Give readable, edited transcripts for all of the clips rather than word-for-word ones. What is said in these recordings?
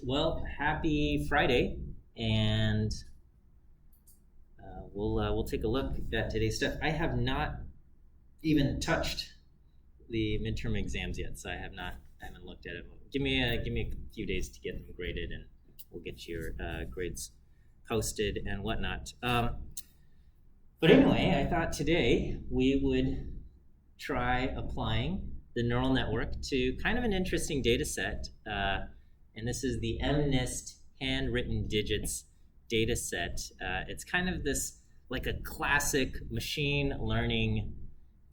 Well, happy Friday, and we'll take a look at today's stuff. I have not even touched the midterm exams yet, so I haven't looked at it. Give me a few days to get them graded, and we'll get your grades posted and whatnot. But anyway, I thought today we would try applying the neural network to kind of an interesting data set. And this is the Mnist handwritten digits data set. It's kind of this, like a classic machine learning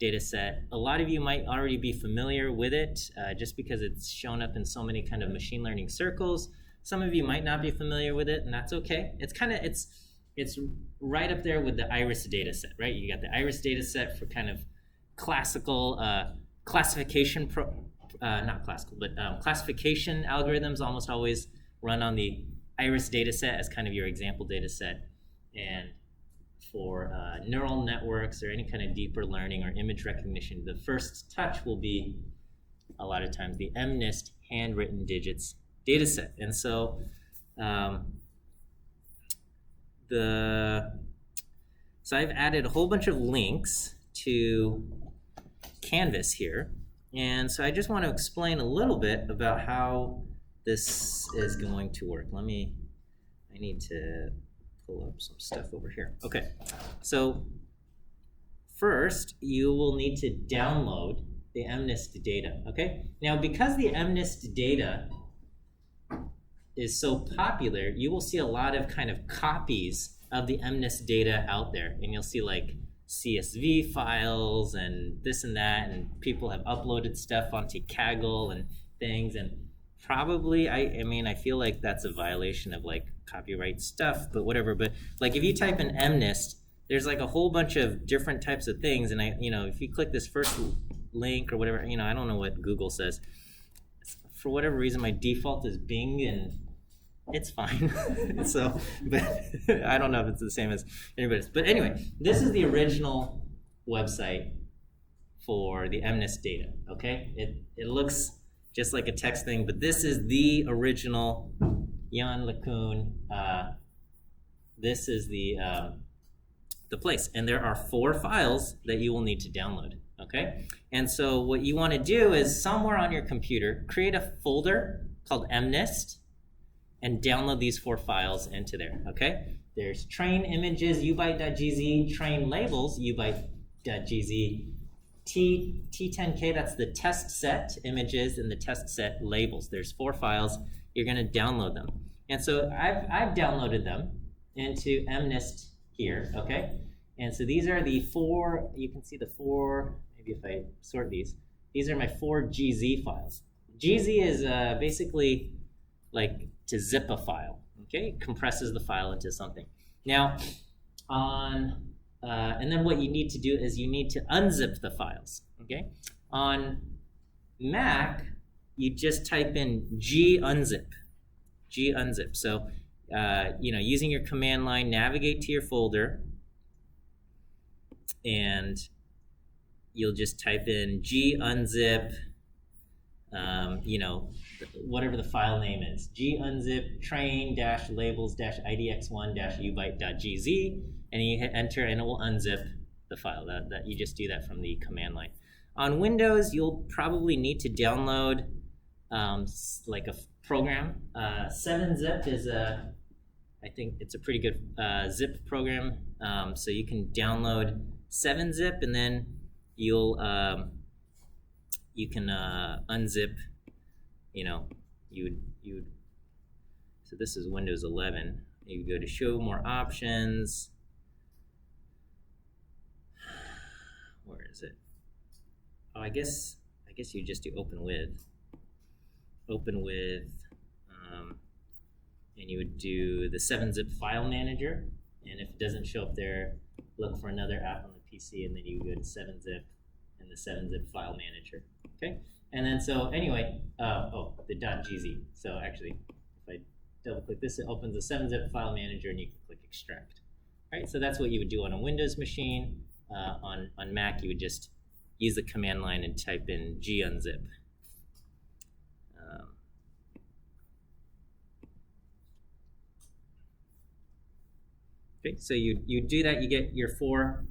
data set. A lot of you might already be familiar with it just because it's shown up in so many kind of machine learning circles. Some of you might not be familiar with it, and that's okay. It's right up there with the iris data set, right? You got the iris data set for kind of classical classification classification algorithms almost always run on the iris data set as kind of your example data set. And for neural networks or any kind of deeper learning or image recognition, the first touch will be a lot of times the Mnist handwritten digits data set. And so so I've added a whole bunch of links to Canvas here. And so I just want to explain a little bit about how this is going to work. I need to pull up some stuff over here. Okay, so first you will need to download the Mnist data, okay? Now, because the Mnist data is so popular, you will see a lot of kind of copies of the Mnist data out there, and you'll see like CSV files and this and that, and people have uploaded stuff onto Kaggle and things, and probably I feel like that's a violation of like copyright stuff, but whatever. But like if you type in Mnist, there's like a whole bunch of different types of things, and if you click this first link or whatever, I don't know what Google says. For whatever reason, my default is Bing, and it's fine. So, but I don't know if it's the same as anybody's. But anyway, this is the original website for the Mnist data, okay? It looks just like a text thing, but this is the original Jan LeCun. This is the place. And there are 4 files that you will need to download, okay? And so what you want to do is somewhere on your computer, create a folder called Mnist, and download these 4 files into there, okay? There's train images, ubyte.gz, train labels, ubyte.gz, T10K, that's the test set images and the test set labels. There's 4 files. You're gonna download them. And so I've downloaded them into Mnist here, okay? And so these are the 4, you can see the 4, maybe if I sort these are my 4 GZ files. GZ is basically like to zip a file, okay? It compresses the file into something. Now, and then what you need to do is you need to unzip the files, okay? On Mac, you just type in gunzip. So, using your command line, navigate to your folder, and you'll just type in gunzip, whatever the file name is, gunzip train-labels-idx1-ubyte.gz, and you hit enter, and it will unzip the file. That you just do that from the command line. On Windows, you'll probably need to download like a program. 7-zip is I think it's a pretty good zip program. So you can download 7-zip, and then you can unzip. So this is Windows 11. You go to show more options. Where is it? Oh, I guess you just do open with, and you would do the 7-zip file manager. And if it doesn't show up there, look for another app on the PC, and then you go to 7-zip and the 7-zip file manager. Okay. And then so anyway, the .gz. So actually, if I double click this, it opens the 7-zip file manager, and you can click extract. All right, so that's what you would do on a Windows machine. On Mac, you would just use the command line and type in gunzip. Okay, so you do that, you get your 4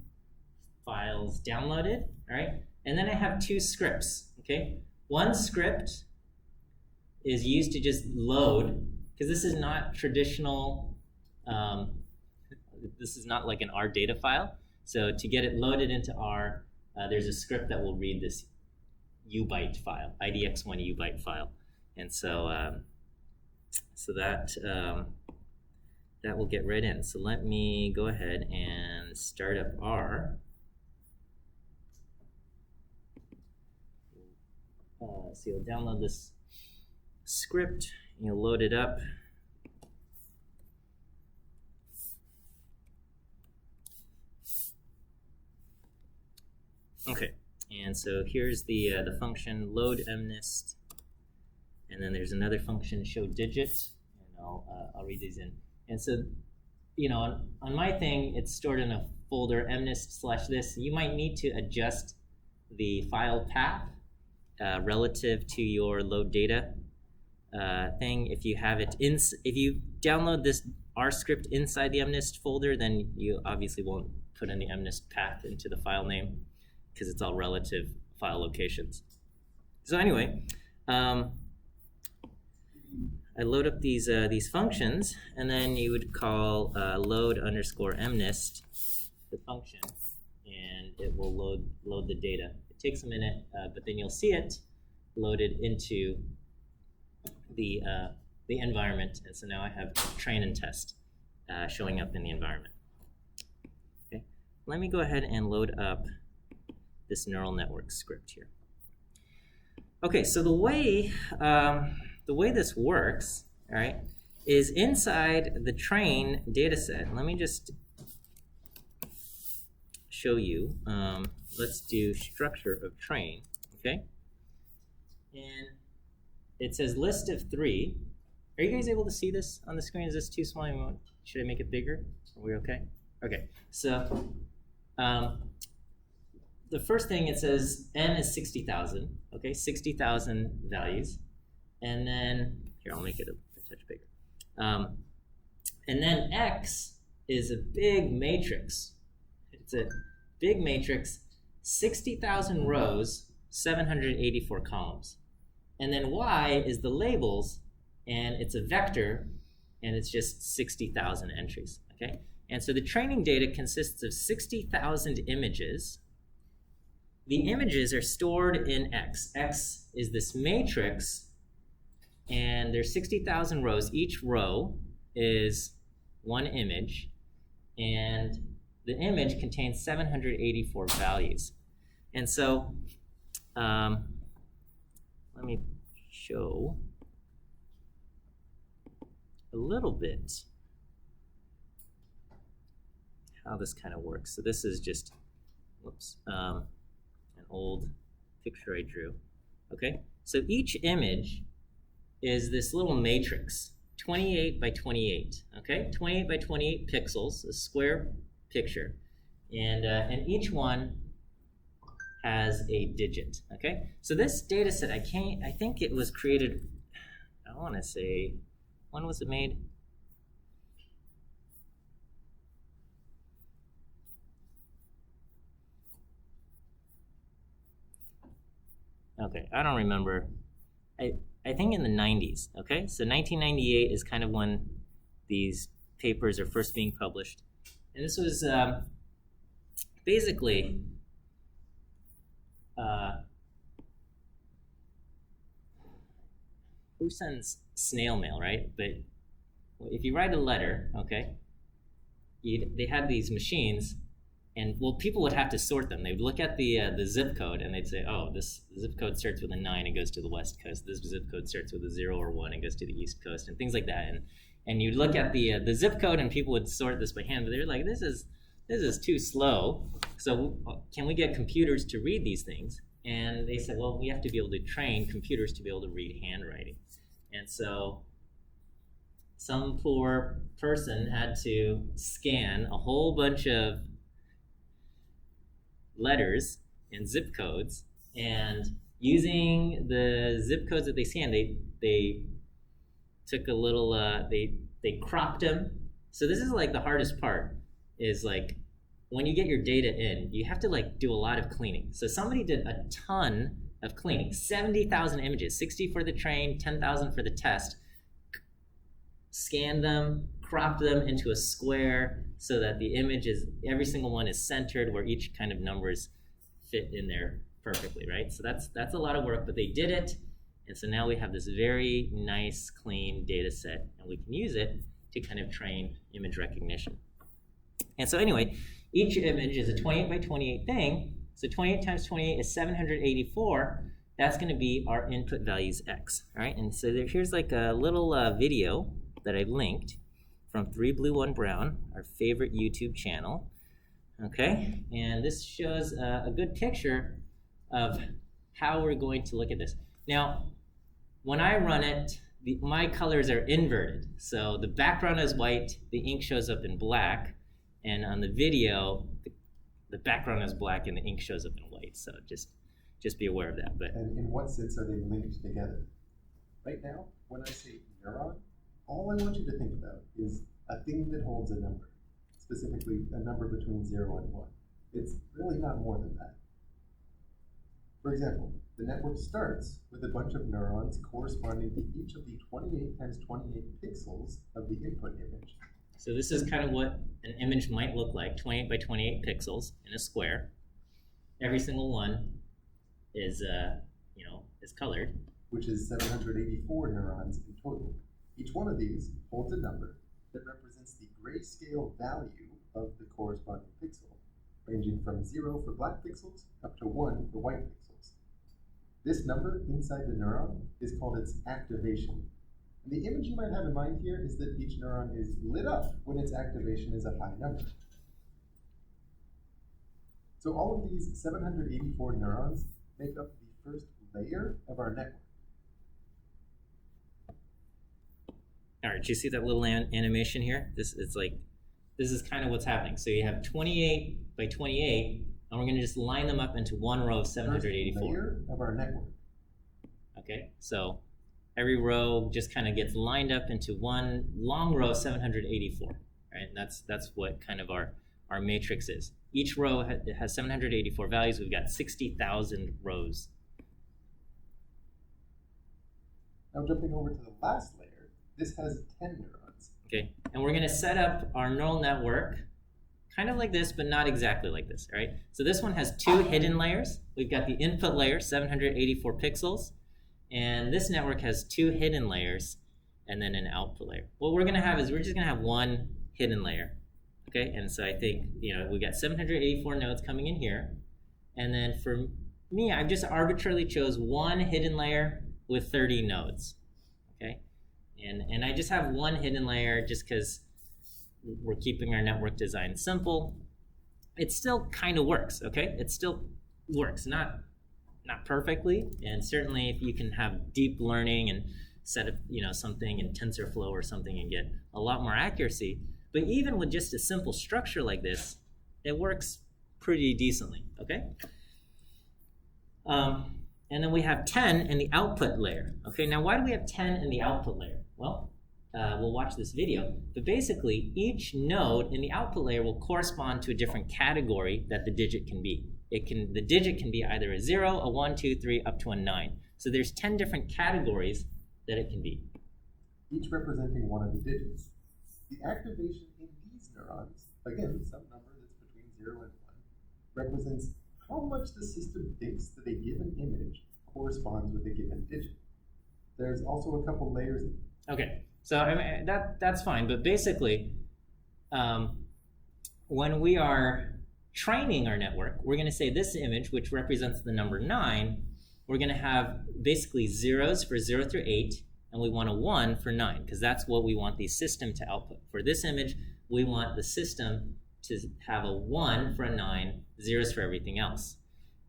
files downloaded, all right? And then I have 2 scripts, okay? One script is used to just load, because this is not traditional, this is not like an R data file. So to get it loaded into R, there's a script that will read this ubyte file, idx1 ubyte file. And so, that will get right in. So let me go ahead and start up R. So you'll download this script, and you'll load it up. Okay, and so here's the function load Mnist, and then there's another function show digit, and I'll read these in. And so, you know, on my thing, it's stored in a folder mnist/this. You might need to adjust the file path relative to your load data thing. If you have it if you download this R script inside the Mnist folder, then you obviously won't put any Mnist path into the file name because it's all relative file locations. So anyway, I load up these functions, and then you would call load_mnist the function, and it will load the data. It takes a minute, but then you'll see it loaded into the environment, and so now I have train and test showing up in the environment. Okay, let me go ahead and load up this neural network script here. Okay, so the way this works, all right, is inside the train data set. Let me just show you. Let's do structure of train, okay? And it says list of 3. Are you guys able to see this on the screen? Is this too small? Should I make it bigger? Are we okay? Okay, so the first thing, it says n is 60,000, okay, 60,000 values. And then, here, I'll make it a touch bigger. And then X is a big matrix. It's a big matrix, 60,000 rows, 784 columns. And then Y is the labels, and it's a vector, and it's just 60,000 entries, okay? And so the training data consists of 60,000 images. The images are stored in X. X is this matrix, and there's 60,000 rows. Each row is 1 image, and the image contains 784 values. And so let me show a little bit how this kind of works. So this is just, whoops, an old picture I drew. Okay, so each image is this little matrix, 28 by 28, okay? 28 by 28 pixels, a square picture. And each one has a digit, okay? So this data set, I think it was created, I want to say, when was it made? Okay, I don't remember. I think in the 90s, okay? So 1998 is kind of when these papers are first being published. And this was basically who sends snail mail, right? But if you write a letter, okay, they had these machines, and well, people would have to sort them. They'd look at the zip code, and they'd say, oh, this zip code starts with a 9 and goes to the west coast. This zip code starts with a 0 or 1 and goes to the east coast, and things like that. And you'd look at the zip code, and people would sort this by hand, but they're like, this is too slow. So can we get computers to read these things? And they said, well, we have to be able to train computers to be able to read handwriting. And so some poor person had to scan a whole bunch of letters and zip codes, and using the zip codes that they scanned, they took a little, they cropped them. So this is like the hardest part. is like when you get your data in, you have to like do a lot of cleaning. So somebody did a ton of cleaning, 70,000 images, 60 for the train, 10,000 for the test, scan them, crop them into a square so that the image is, every single one is centered where each kind of numbers fit in there perfectly, right? So that's a lot of work, but they did it. And so now we have this very nice, clean data set, and we can use it to kind of train image recognition. And so anyway, each image is a 28 by 28 thing. So 28 times 28 is 784. That's going to be our input values X, all right? And so here's like a little video that I linked from 3 Blue 1 Brown, our favorite YouTube channel, okay? And this shows a good picture of how we're going to look at this. Now, when I run it, my colors are inverted. So the background is white, the ink shows up in black, and on the video, the background is black and the ink shows up in white. So just be aware of that. But and in what sense are they linked together? Right now, when I say neuron, all I want you to think about is a thing that holds a number, specifically a number between 0 and 1. It's really not more than that. For example, the network starts with a bunch of neurons corresponding to each of the 28 times 28 pixels of the input image. So this is kind of what an image might look like, 28 by 28 pixels in a square. Every single one is, is colored. Which is 784 neurons in total. Each one of these holds a number that represents the grayscale value of the corresponding pixel, ranging from 0 for black pixels up to 1 for white pixels. This number inside the neuron is called its activation. And the image you might have in mind here is that each neuron is lit up when its activation is a high number. So all of these 784 neurons make up the first layer of our network. All right, do you see that little animation here? This is kind of what's happening. So you have 28 by 28, and we're going to just line them up into one row of 784. First layer of our network. Okay, so every row just kind of gets lined up into one long row of 784. Right, and that's what kind of our matrix is. Each row has 784 values. We've got 60,000 rows. Now jumping over to the last layer, this has 10 neurons. Okay, and we're going to set up our neural network kind of like this, but not exactly like this, all right? So this one has 2 hidden layers. We've got the input layer, 784 pixels, and this network has 2 hidden layers and then an output layer. What we're going to have is we're just going to have one hidden layer, okay? And so I think, we got 784 nodes coming in here, and then for me, I've just arbitrarily chose one hidden layer with 30 nodes, okay? And I just have one hidden layer just because we're keeping our network design simple. It still kind of works, okay? It still works, not perfectly, and certainly if you can have deep learning and set up, something in TensorFlow or something and get a lot more accuracy. But even with just a simple structure like this, it works pretty decently, okay? And then we have 10 in the output layer. Okay, now why do we have 10 in the output layer? Well, we'll watch this video, but basically each node in the output layer will correspond to a different category that the digit can be. The digit can be either a 0, a 1, 2, 3, up to a 9. So there's 10 different categories that it can be. Each representing one of the digits. The activation in these neurons, again, some number that's between 0 and 1, represents how much the system thinks that a given image corresponds with a given digit. There's also a couple layers. Okay, so I mean, that's fine, but basically, when we are training our network, we're going to say this image, which represents the number 9, we're going to have basically zeros for 0 through 8, and we want a 1 for 9, because that's what we want the system to output. For this image, we want the system to have a 1 for a 9, zeros for everything else.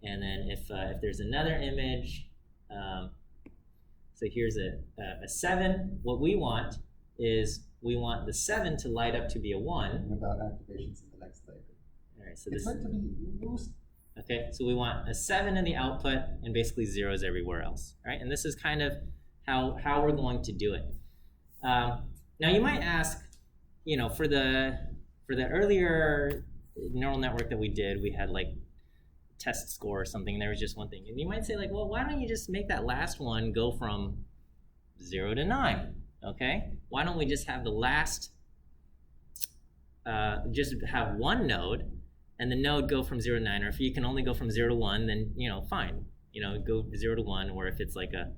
And then if there's another image, so here's a 7, what we want is we want the 7 to light up to be a 1. And about activations in the next layer. All right, so it's meant to be loose. Okay, so we want a 7 in the output and basically zeros everywhere else. All right, and this is kind of how we're going to do it. Now you might ask, for the for the earlier neural network that we did, we had like test score or something. There was just one thing. And you might say like, well, why don't you just make that last one go from 0 to 9, okay? Why don't we just have the last, just have one node, and the node go from 0 to 9, or if you can only go from 0 to 1, then, fine. Go 0 to 1, or if it's like a,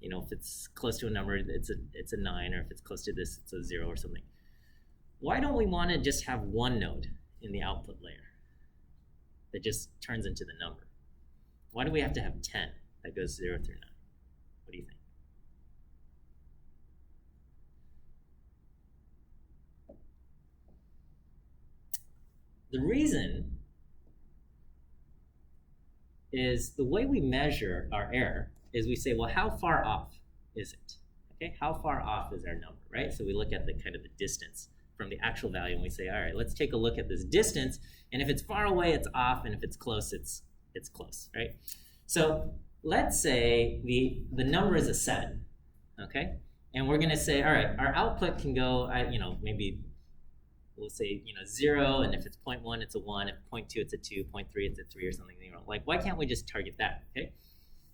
if it's close to a number, it's a 9, or if it's close to this, it's a 0 or something. Why don't we want to just have one node in the output layer that just turns into the number? Why do we have to have 10 that goes 0 through 9? What do you think? The reason is the way we measure our error is we say, well, how far off is it? Okay, how far off is our number, right? So we look at the kind of the distance from the actual value, and we say, all right, let's take a look at this distance, and if it's far away, it's off, and if it's close, it's close, right? So let's say the number is a 7, okay? And we're gonna say, all right, our output can go, maybe we'll say, 0, and if it's 0.1, it's a 1, if 0.2, it's a 2, 0.3, it's a 3 or something, like, why can't we just target that, okay?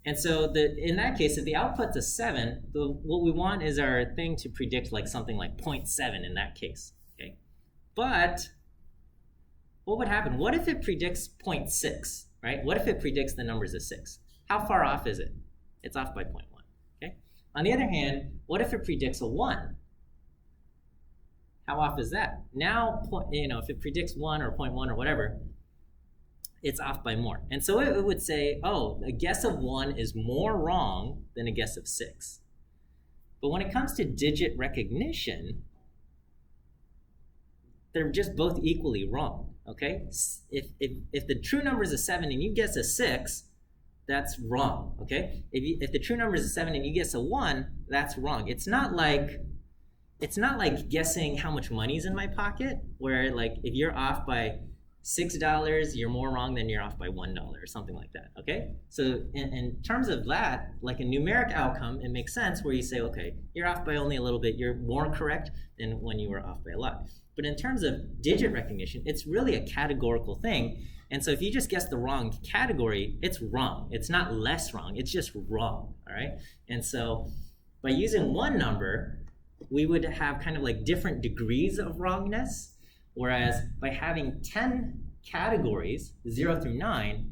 And so in that case, if the output's a 7, what we want is our thing to predict like something like 0.7 in that case, okay? But what would happen? What if it predicts 0.6, right? What if it predicts the number's a 6? How far off is it? It's off by 0.1, okay? On the other hand, what if it predicts a 1? How off is that? Now, if it predicts 1 or 0.1 or whatever, it's off by more. And so it would say, oh, a guess of 1 is more wrong than a guess of 6. But when it comes to digit recognition, they're just both equally wrong, okay? If the true number is a 7 and you guess a 6, that's wrong, okay? If the true number is a 7 and you guess a 1, that's wrong. It's not like guessing how much money's in my pocket, where like if you're off by $6, you're more wrong than you're off by $1 or something like that, okay? So in terms of that, like a numeric outcome, it makes sense where you say, okay, you're off by only a little bit, you're more correct than when you were off by a lot. But in terms of digit recognition, it's really a categorical thing. And so if you just guess the wrong category, it's wrong. It's not less wrong, it's just wrong, all right? And so by using one number, we would have kind of like different degrees of wrongness. Whereas by having 10 categories, 0 through 9,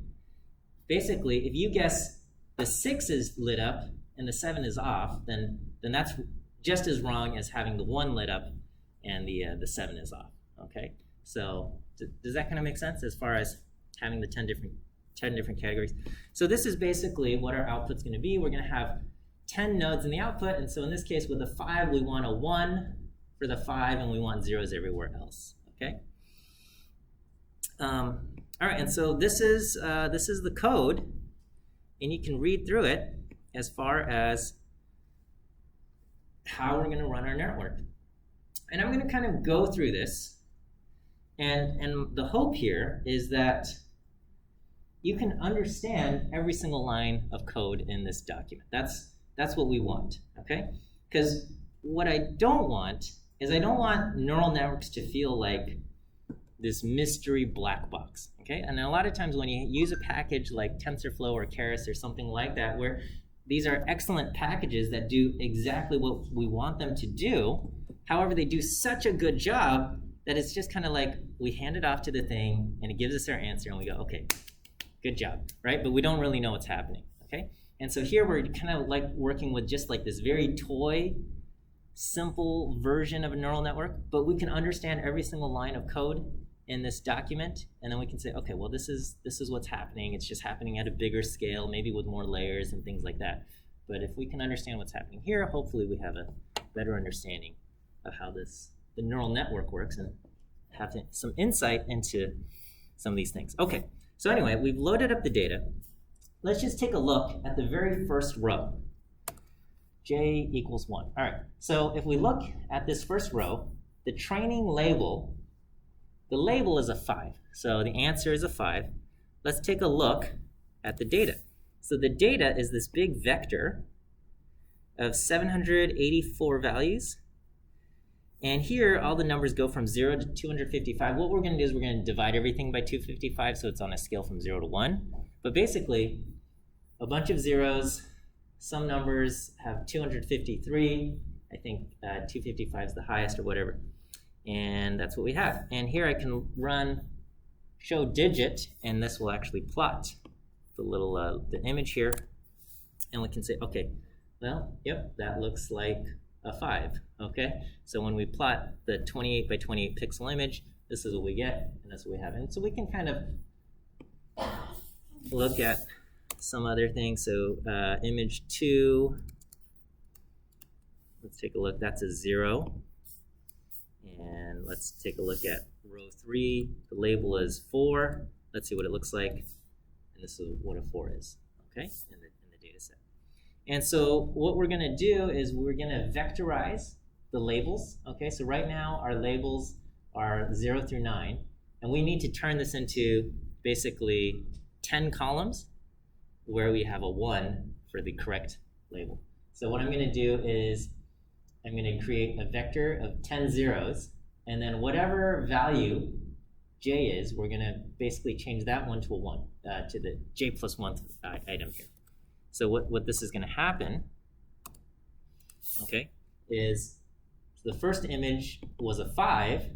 basically if you guess the 6 is lit up and the 7 is off, then that's just as wrong as having the 1 lit up and the 7 is off, okay? So does that kind of make sense as far as having the 10 different categories? So this is basically what our output's gonna be. We're gonna have 10 nodes in the output, and so in this case with the 5, we want a 1 for the 5 and we want zeros everywhere else. Okay. All right, and so this is the code, and you can read through it as far as how we're going to run our network. And I'm going to kind of go through this, and the hope here is that you can understand every single line of code in this document. That's what we want, okay? Because what I don't want is I don't want neural networks to feel like this mystery black box, okay? And a lot of times when you use a package like TensorFlow or Keras or something like that, where these are excellent packages that do exactly what we want them to do, however, they do such a good job that it's just kind of like we hand it off to the thing and it gives us our answer and we go, okay, good job, right? But we don't really know what's happening, okay? And so here we're kind of like working with just like this very toy, simple version of a neural network, but we can understand every single line of code in this document, and then we can say, okay, well, this is what's happening. It's just happening at a bigger scale, maybe with more layers and things like that. But if we can understand what's happening here, hopefully we have a better understanding of how the neural network works and have some insight into some of these things. Okay, so anyway, we've loaded up the data. Let's just take a look at the very first row. J equals 1. All right, so if we look at this first row, the training label, the label is a 5. So the answer is a 5. Let's take a look at the data. So the data is this big vector of 784 values. And here, all the numbers go from 0 to 255. What we're going to do is we're going to divide everything by 255, so it's on a scale from 0 to 1. But basically, a bunch of zeros, some numbers have 253. I think 255 is the highest or whatever. And that's what we have. And here I can run show digit, and this will actually plot the little the image here. And we can say, okay, well, yep, that looks like a 5, okay? So when we plot the 28 by 28 pixel image, this is what we get, and that's what we have. And so we can kind of look at some other things. So image 2, let's take a look, that's a 0. And let's take a look at row 3, the label is 4. Let's see what it looks like, and this is what a 4 is, okay, in the data set. And so what we're going to do is we're going to vectorize the labels. Okay, so right now our labels are 0 through 9, and we need to turn this into basically 10 columns where we have a 1 for the correct label. So what I'm going to do is I'm going to create a vector of 10 zeros, and then whatever value j is, we're going to basically change that one to a 1, to the j plus 1 item here. So what this is going to happen, okay, is the first image was a 5.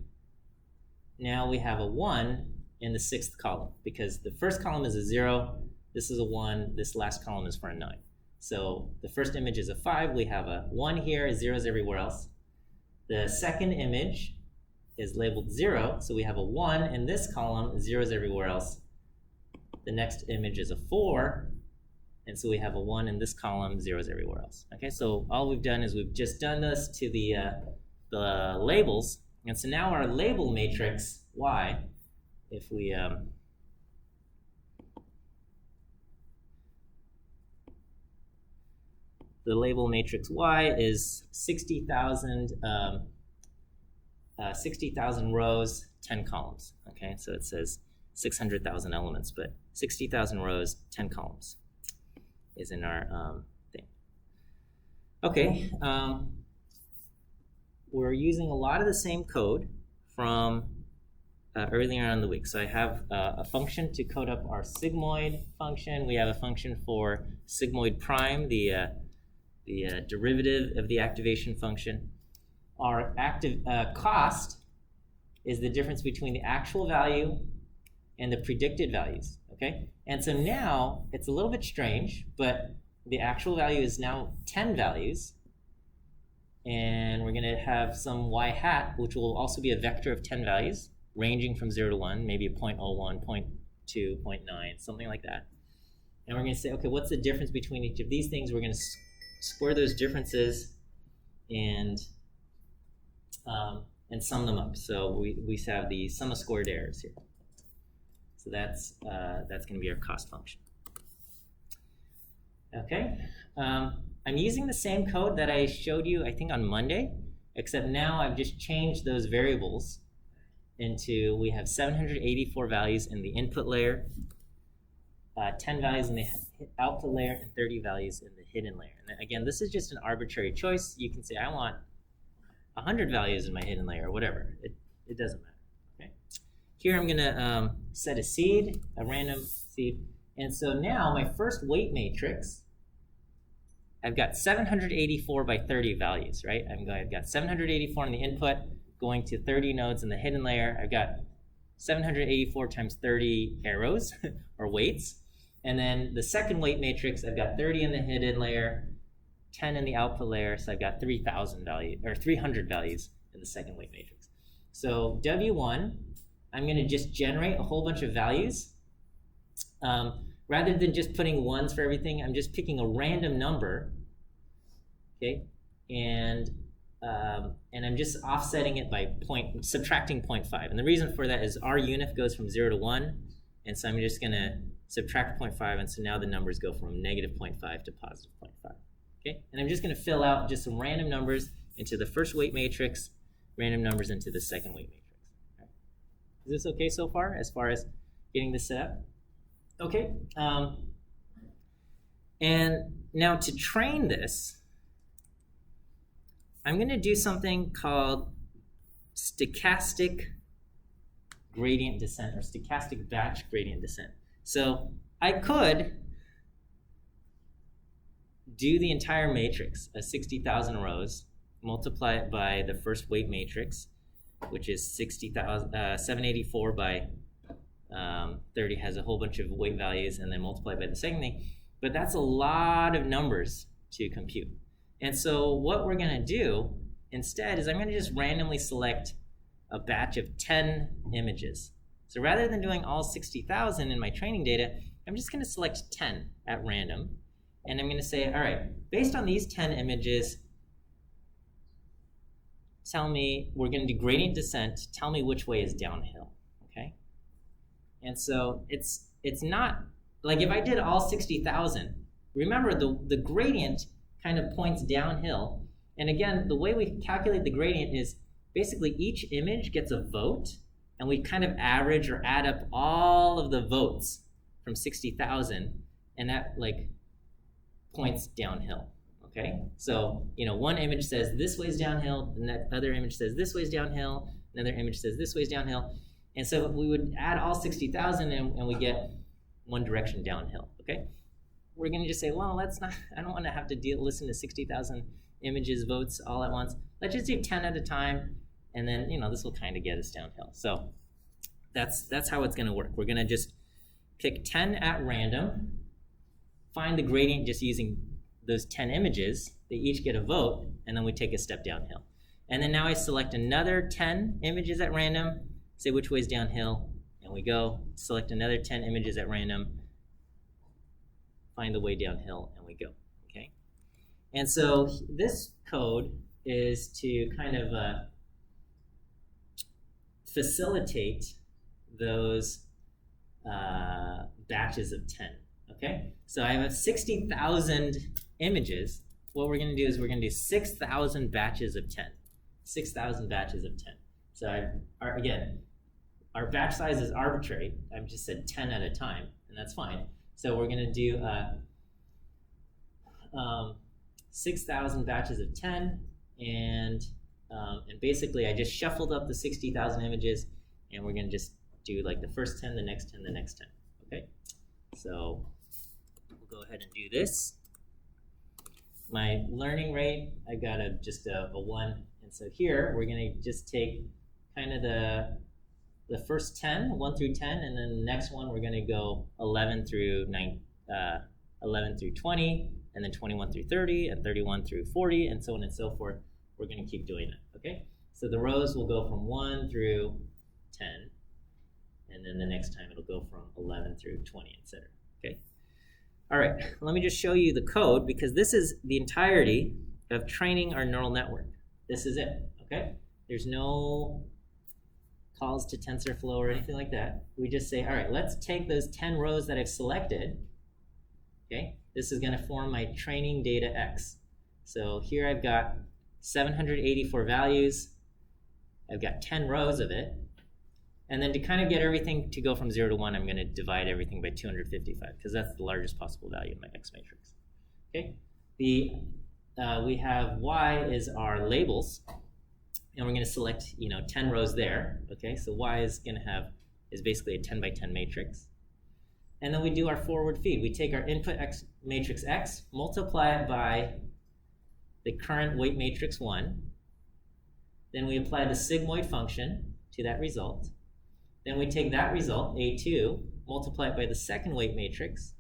Now we have a 1 in the 6th column, because the first column is a 0, this is a 1, this last column is for a 9. So the first image is a 5, we have a 1 here, zeros everywhere else. The second image is labeled 0, so we have a 1 in this column, zeros everywhere else. The next image is a 4, and so we have a 1 in this column, zeros everywhere else. Okay, so all we've done is we've just done this to the labels, and so now our label matrix Y, if we the label matrix Y is 60,000 rows, 10 columns. Okay, so it says 600,000 elements, but 60,000 rows, 10 columns is in our thing. Okay, we're using a lot of the same code from earlier on in the week. So I have a function to code up our sigmoid function. We have a function for sigmoid prime, the derivative of the activation function. Our active cost is the difference between the actual value and the predicted values, okay? And so now, it's a little bit strange, but the actual value is now 10 values, and we're gonna have some y hat, which will also be a vector of 10 values, ranging from 0 to 1, maybe a 0.01, 0.2, 0.9, something like that. And we're gonna say, okay, what's the difference between each of these things? We're gonna square those differences and sum them up. So we have the sum of squared errors here. So that's going to be our cost function. Okay, I'm using the same code that I showed you, I think, on Monday, except now I've just changed those variables into, we have 784 values in the input layer, 10 values in the output layer, and 30 values in the hidden layer. And again, this is just an arbitrary choice. You can say, I want 100 values in my hidden layer, or whatever. It doesn't matter. Okay. Here I'm going to set a seed, a random seed. And so now my first weight matrix, I've got 784 by 30 values, right? I've got 784 in the input, going to 30 nodes in the hidden layer. I've got 784 times 30 arrows, or weights. And then the second weight matrix, I've got 30 in the hidden layer, 10 in the output layer, so I've got 3,000 values, or 300 values in the second weight matrix. So W1, I'm going to just generate a whole bunch of values. Rather than just putting ones for everything, I'm just picking a random number, okay, and I'm just offsetting it by subtracting 0.5. And the reason for that is our unif goes from 0 to 1, and so I'm just going to subtract 0.5, and so now the numbers go from negative 0.5 to positive 0.5. Okay, and I'm just going to fill out just some random numbers into the first weight matrix, random numbers into the second weight matrix. Right. Is this okay so far as getting this set up? Okay, and now to train this, I'm going to do something called stochastic gradient descent or stochastic batch gradient descent. So I could do the entire matrix of 60,000 rows, multiply it by the first weight matrix, which is 784 by 30, has a whole bunch of weight values, and then multiply by the second thing. But that's a lot of numbers to compute. And so what we're going to do instead is I'm going to just randomly select a batch of 10 images. So rather than doing all 60,000 in my training data, I'm just going to select 10 at random. And I'm going to say, all right, based on these 10 images, tell me, we're going to do gradient descent, tell me which way is downhill, okay? And so it's not, like if I did all 60,000, remember the gradient kind of points downhill. And again, the way we calculate the gradient is basically each image gets a vote, and we kind of average or add up all of the votes from 60,000, and that like points downhill, okay? So, you know, one image says this way's downhill, and that other image says this way's downhill, another image says this way's downhill. And so we would add all 60,000 and we get one direction downhill, okay? We're gonna just say, well, let's not, I don't wanna have to listen to 60,000 images, votes all at once. Let's just do 10 at a time, and then, you know, this will kind of get us downhill. So that's how it's gonna work. We're gonna just pick 10 at random, find the gradient just using those 10 images. They each get a vote, and then we take a step downhill. And then now I select another 10 images at random, say which way's downhill, and we go, select another 10 images at random, find the way downhill, and we go, okay? And so this code is to kind of facilitate those batches of 10, okay? So I have 60,000 images. What we're gonna do is we're gonna do 6,000 batches of 10. 6,000 batches of 10. So again, our batch size is arbitrary. I've just said 10 at a time, and that's fine. So we're gonna do 6,000 batches of 10, and basically I just shuffled up the 60,000 images, and we're gonna just do like the first 10, the next 10, the next 10, okay? So we'll go ahead and do this. My learning rate, I got just a 1, and so here we're gonna just take kind of the first 10, 1 through 10, and then the next one we're gonna go 11 through 20, and then 21 through 30, and 31 through 40, and so on and so forth. We're gonna keep doing it, okay? So the rows will go from 1 through 10, and then the next time it'll go from 11 through 20, etc. Okay. All right, let me just show you the code, because this is the entirety of training our neural network. This is it, okay? There's no calls to TensorFlow or anything like that. We just say, all right, let's take those 10 rows that I've selected, okay? This is gonna form my training data X. So here I've got 784 values. I've got 10 rows of it. And then to kind of get everything to go from 0 to 1, I'm going to divide everything by 255, because that's the largest possible value in my X matrix. Okay. We have Y is our labels, and we're going to select 10 rows there. Okay. So Y is basically a 10 by 10 matrix. And then we do our forward feed. We take our input X matrix X, multiply it by the current weight matrix 1. Then we apply the sigmoid function to that result. Then we take that result, A2, multiply it by the second weight matrix,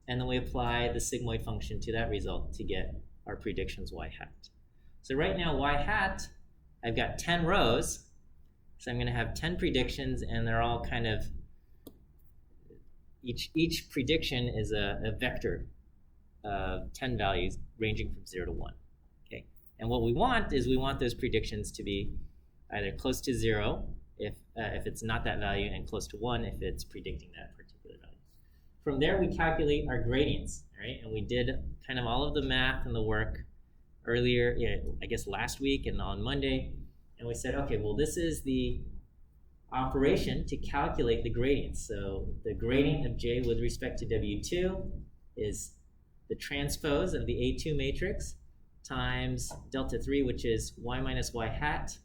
and then we apply the sigmoid function to that result to get our predictions Y hat. So right now, Y hat, I've got 10 rows, so I'm going to have 10 predictions, and they're all kind of, each prediction is a vector of 10 values ranging from 0 to 1. Okay? And what we want is we want those predictions to be either close to 0, if it's not that value, and close to 1 if it's predicting that particular value. From there, we calculate our gradients, right? And we did kind of all of the math and the work earlier, I guess last week and on Monday, and we said, okay, well, this is the operation to calculate the gradients. So the gradient of J with respect to W2 is the transpose of the A2 matrix times delta 3, which is Y minus Y hat,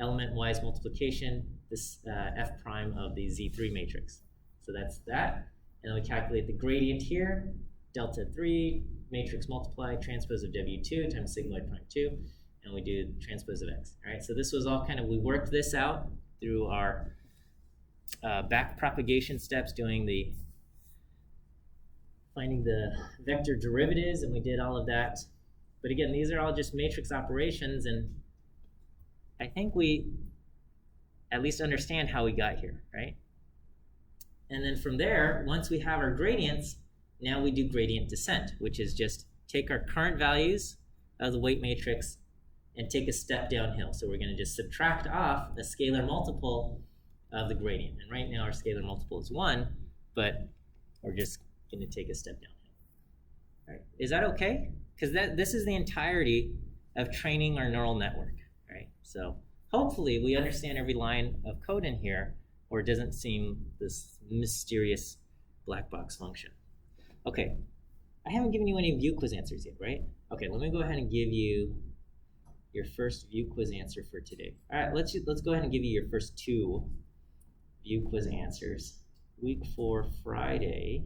element-wise multiplication, this f prime of the Z3 matrix. So that's that. And then we calculate the gradient here, delta 3, matrix multiply, transpose of W2 times sigmoid prime 2, and we do transpose of X. All right, so this was all kind of, we worked this out through our back propagation steps, finding the vector derivatives, and we did all of that. But again, these are all just matrix operations, and I think we at least understand how we got here, right? And then from there, once we have our gradients, now we do gradient descent, which is just take our current values of the weight matrix and take a step downhill. So we're going to just subtract off a scalar multiple of the gradient. And right now our scalar multiple is 1, but we're just going to take a step downhill. All right. Is that okay? Because this is the entirety of training our neural network, right? So hopefully we understand every line of code in here, or it doesn't seem this mysterious black box function. Okay, I haven't given you any view quiz answers yet, right? Okay, let me go ahead and give you your first view quiz answer for today. All right, let's go ahead and give you your first 2 view quiz answers. Week 4, Friday.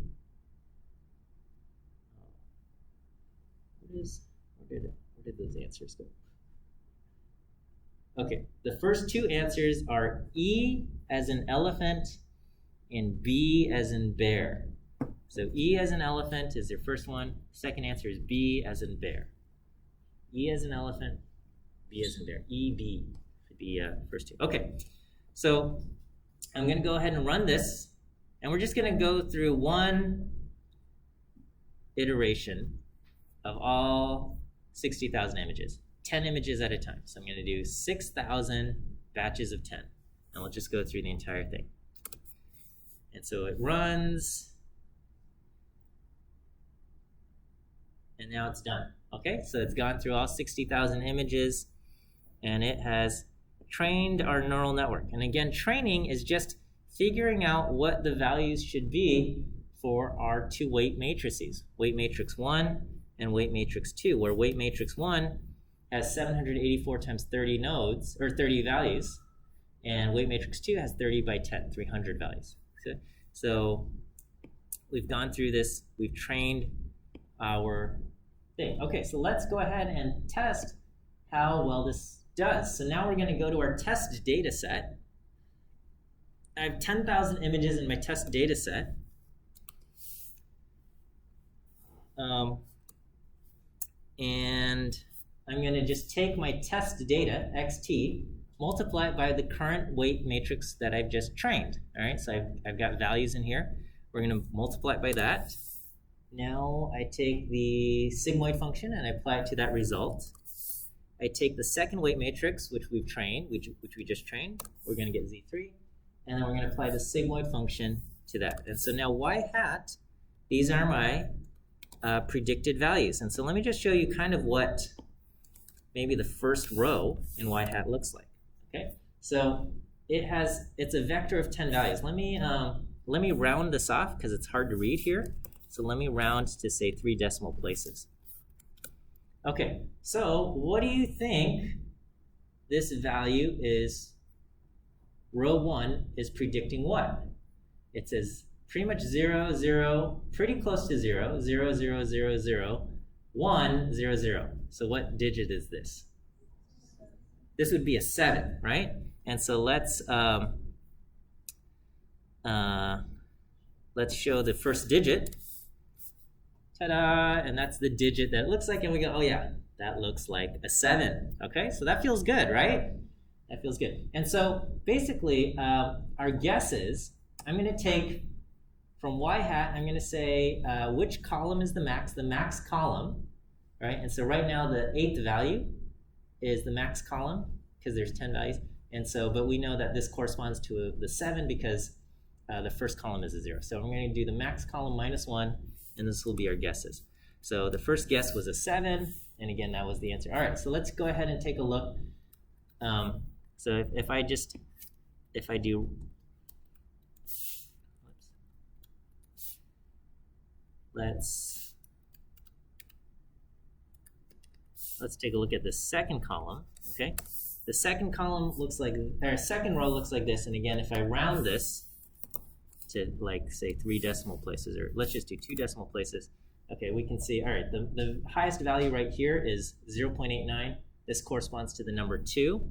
Where did those answers go? Okay, the first 2 answers are E as in elephant and B as in bear. So E as in elephant is your first one. Second answer is B as in bear. E as in elephant, B as in bear. EB would be first 2. Okay, so I'm going to go ahead and run this, and we're just going to go through one iteration of all 60,000 images, 10 images at a time. So I'm going to do 6,000 batches of 10, and we'll just go through the entire thing. And so it runs, and now it's done. Okay, so it's gone through all 60,000 images, and it has trained our neural network. And again, training is just figuring out what the values should be for our 2 weight matrices, weight matrix 1 and weight matrix 2, where weight matrix 1 has 784 times 30 nodes, or 30 values, and weight matrix 2 has 30 by 10, 300 values. Okay? So we've gone through this, we've trained our thing. Okay, so let's go ahead and test how well this does. So now we're going to go to our test data set. I have 10,000 images in my test data set. And I'm going to just take my test data, xt, multiply it by the current weight matrix that I've just trained. All right, so I've got values in here. We're going to multiply it by that. Now I take the sigmoid function and I apply it to that result. I take the second weight matrix, which we've trained, which we just trained. We're going to get Z3. And then we're going to apply the sigmoid function to that. And so now y hat, these are my predicted values. And so let me just show you kind of what maybe the first row in y hat looks like. Okay, so it's a vector of 10 values. Let me round this off because it's hard to read here. So let me round to say 3 decimal places. Okay, so what do you think this value is? Row 1 is predicting what? It says pretty much 0, 0, pretty close to 0, 0, 0, 0, 0, 1, 0, 0. So what digit is this? This would be a 7, right? And so let's show the first digit. Ta-da! And that's the digit that it looks like, and we go, oh yeah, that looks like a 7. Okay, so that feels good, right? That feels good. And so basically, our guesses, I'm going to take from y hat, I'm going to say which column is the max column, right? And so right now the 8th value is the max column because there's 10 values. And so, but we know that this corresponds to the 7 because the first column is a 0. So I'm going to do the max column minus 1, and this will be our guesses. So the first guess was a 7, and again, that was the answer. All right, so let's go ahead and take a look. So if I do, let's take a look at the second column, okay? The second column looks like, or second row looks like this. And again, if I round this to like say 3 decimal places, or let's just do 2 decimal places. Okay, we can see, all right, the highest value right here is 0.89. This corresponds to the number 2.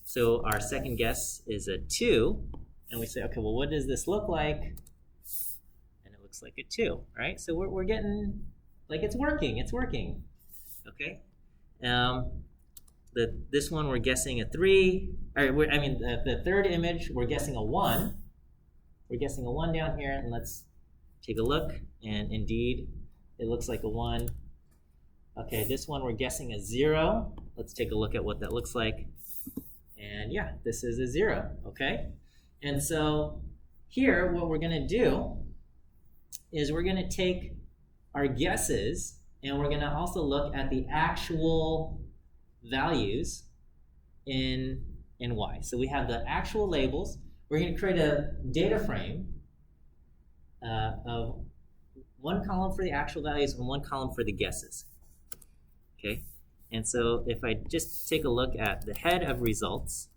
So our second guess is a 2. And we say, okay, well, what does this look like? And it looks like a 2, right? So we're getting, like, it's working, okay? This one we're guessing a 3. All right, the third image, we're guessing a 1. We're guessing a 1 down here, and let's take a look. And indeed, it looks like a 1. Okay, this one we're guessing a 0. Let's take a look at what that looks like. And yeah, this is a 0, okay? And so here, what we're gonna do is we're gonna take our guesses, and we're gonna also look at the actual values in Y. So we have the actual labels. We're going to create a data frame of 1 column for the actual values and 1 column for the guesses. Okay, and so if I just take a look at the head of results,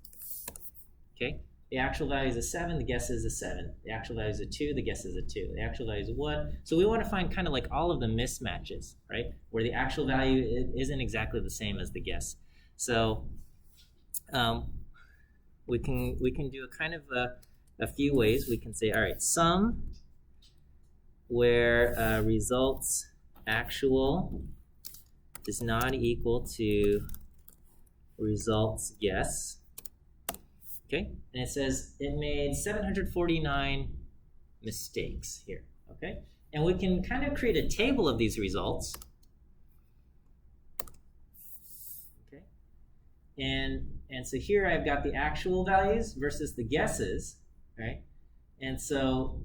okay, the actual value is a 7, the guess is a 7. The actual value is a 2, the guess is a 2. The actual value is a 1. So we want to find kind of like all of the mismatches, right? Where the actual value isn't exactly the same as the guess. So we can do a kind of a few ways. We can say, all right, sum where results actual is not equal to results guess. Okay, and it says it made 749 mistakes here, okay? And we can kind of create a table of these results, okay? And so here I've got the actual values versus the guesses, right? And so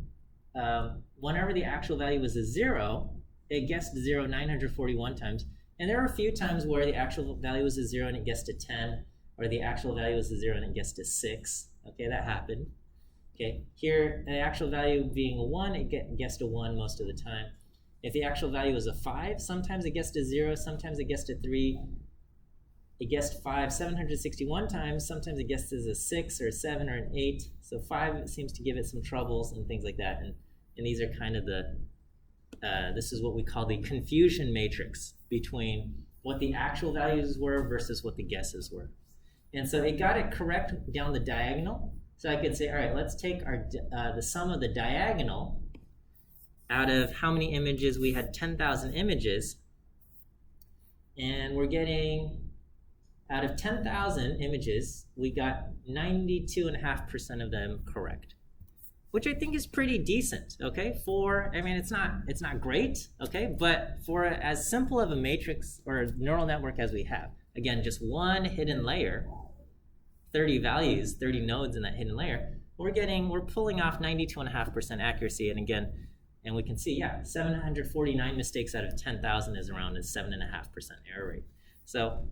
whenever the actual value was a 0, it guessed 0 941 times. And there were a few times where the actual value was a 0 and it guessed a 10, or the actual value was a 0 and it guessed a 6. Okay, that happened. Okay, here the actual value being a 1, it guessed a 1 most of the time. If the actual value was a 5, sometimes it guessed a 0, sometimes it guessed a 3. It guessed 5 761 times, sometimes it guesses a 6 or a 7 or an 8. So 5 seems to give it some troubles and things like that. And these are kind of this is what we call the confusion matrix between what the actual values were versus what the guesses were. And so it got it correct down the diagonal. So I could say, all right, let's take the sum of the diagonal out of how many images. We had 10,000 images, and we're getting, out of 10,000 images, we got 92.5% of them correct, which I think is pretty decent, okay? It's not great, okay? But for as simple of a matrix or neural network as we have, again, just one hidden layer, 30 values, 30 nodes in that hidden layer, we're pulling off 92.5% accuracy. And again, and we can see, yeah, 749 mistakes out of 10,000 is around a 7.5% error rate. So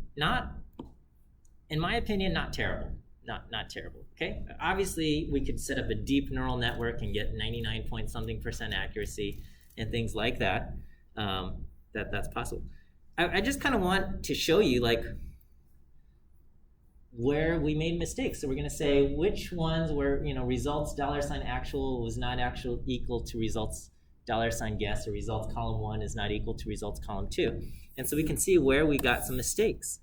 in my opinion, not terrible. Not terrible, okay? Obviously, we could set up a deep neural network and get 99-point-something% accuracy and things like that. That's possible. I just kind of want to show you, like, where we made mistakes. So we're going to say which ones were, results $actual was not actual equal to results $guess, or results column 1 is not equal to results column 2. And so we can see where we got some mistakes.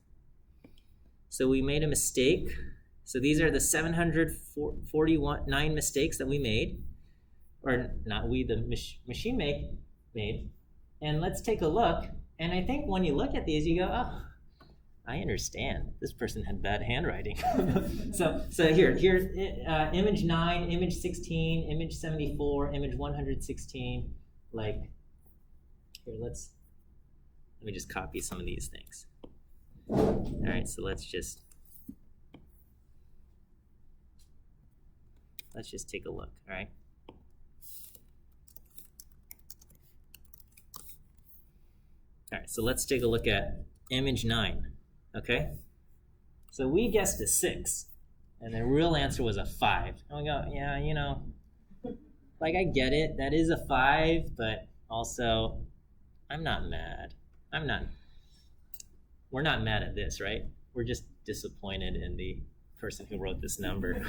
So we made a mistake. So these are the 749 mistakes that we made, or not we, the machine made. And let's take a look. And I think when you look at these, you go, oh, I understand. This person had bad handwriting. so here, image 9, image 16, image 74, image 116. Like, here, let me just copy some of these things. All right, so let's just take a look, all right? All right, so let's take a look at image 9, okay? So we guessed a 6, and the real answer was a 5. And we go, yeah, like, I get it, that is a 5, but also, I'm not mad. We're not mad at this, right? We're just disappointed in the person who wrote this number.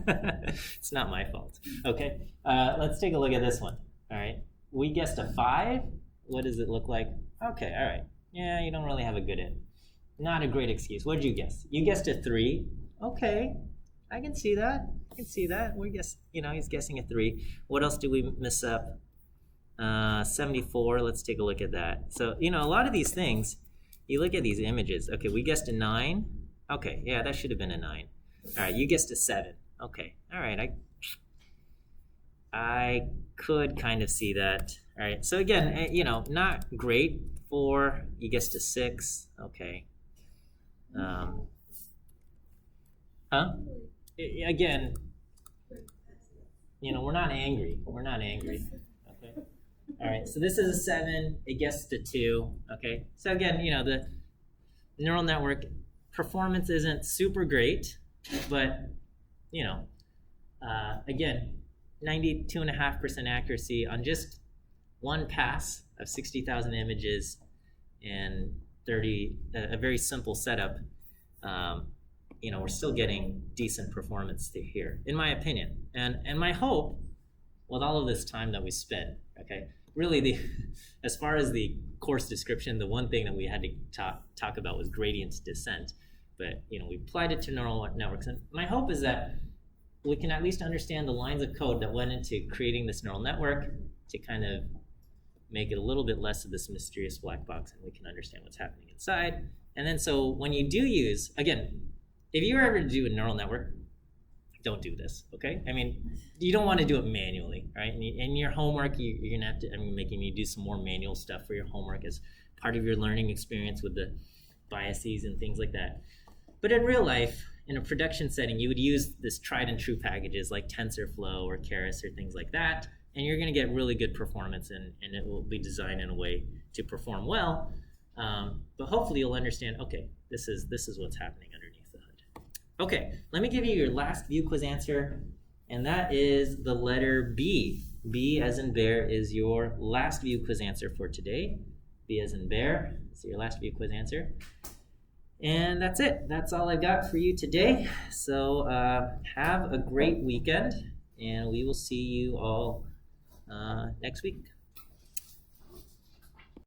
It's not my fault. Okay, let's take a look at this one. All right, we guessed a 5. What does it look like? Okay, all right. Yeah, you don't really have a good in. Not a great excuse. What did you guess? You guessed a 3. Okay, I can see that. I can see that. He's guessing a 3. What else do we miss up? 74. Let's take a look at that. So, a lot of these things, you look at these images. Okay, we guessed a 9. Okay, yeah, that should have been a 9. All right, you guessed a 7. Okay, all right, I could kind of see that. All right, so again, not great. 4, you guessed a 6. Okay. Again, we're not angry. We're not angry. Okay. All right, so this is a 7. It guessed a 2. Okay. So again, the neural network performance isn't super great, but again, 92.5% accuracy on just one pass of 60,000 images and a very simple setup. We're still getting decent performance here, in my opinion. And my hope, with all of this time that we spent, okay, really as far as the course description, the one thing that we had to talk about was gradient descent. But we applied it to neural networks, and my hope is that we can at least understand the lines of code that went into creating this neural network to kind of make it a little bit less of this mysterious black box, and we can understand what's happening inside. And then so when you do use, again, if you ever do a neural network, don't do this, okay? I mean, you don't want to do it manually, right? And in your homework, you're gonna have to, making you do some more manual stuff for your homework as part of your learning experience with the biases and things like that. But in real life, in a production setting, you would use this tried and true packages like TensorFlow or Keras or things like that, and you're gonna get really good performance, and it will be designed in a way to perform well. But hopefully you'll understand, okay, this is what's happening underneath the hood. Okay, let me give you your last view quiz answer, and that is the letter B. B as in bear is your last view quiz answer for today. B as in bear is your last view quiz answer. And that's it. That's all I've got for you today. So have a great weekend, and we will see you all next week.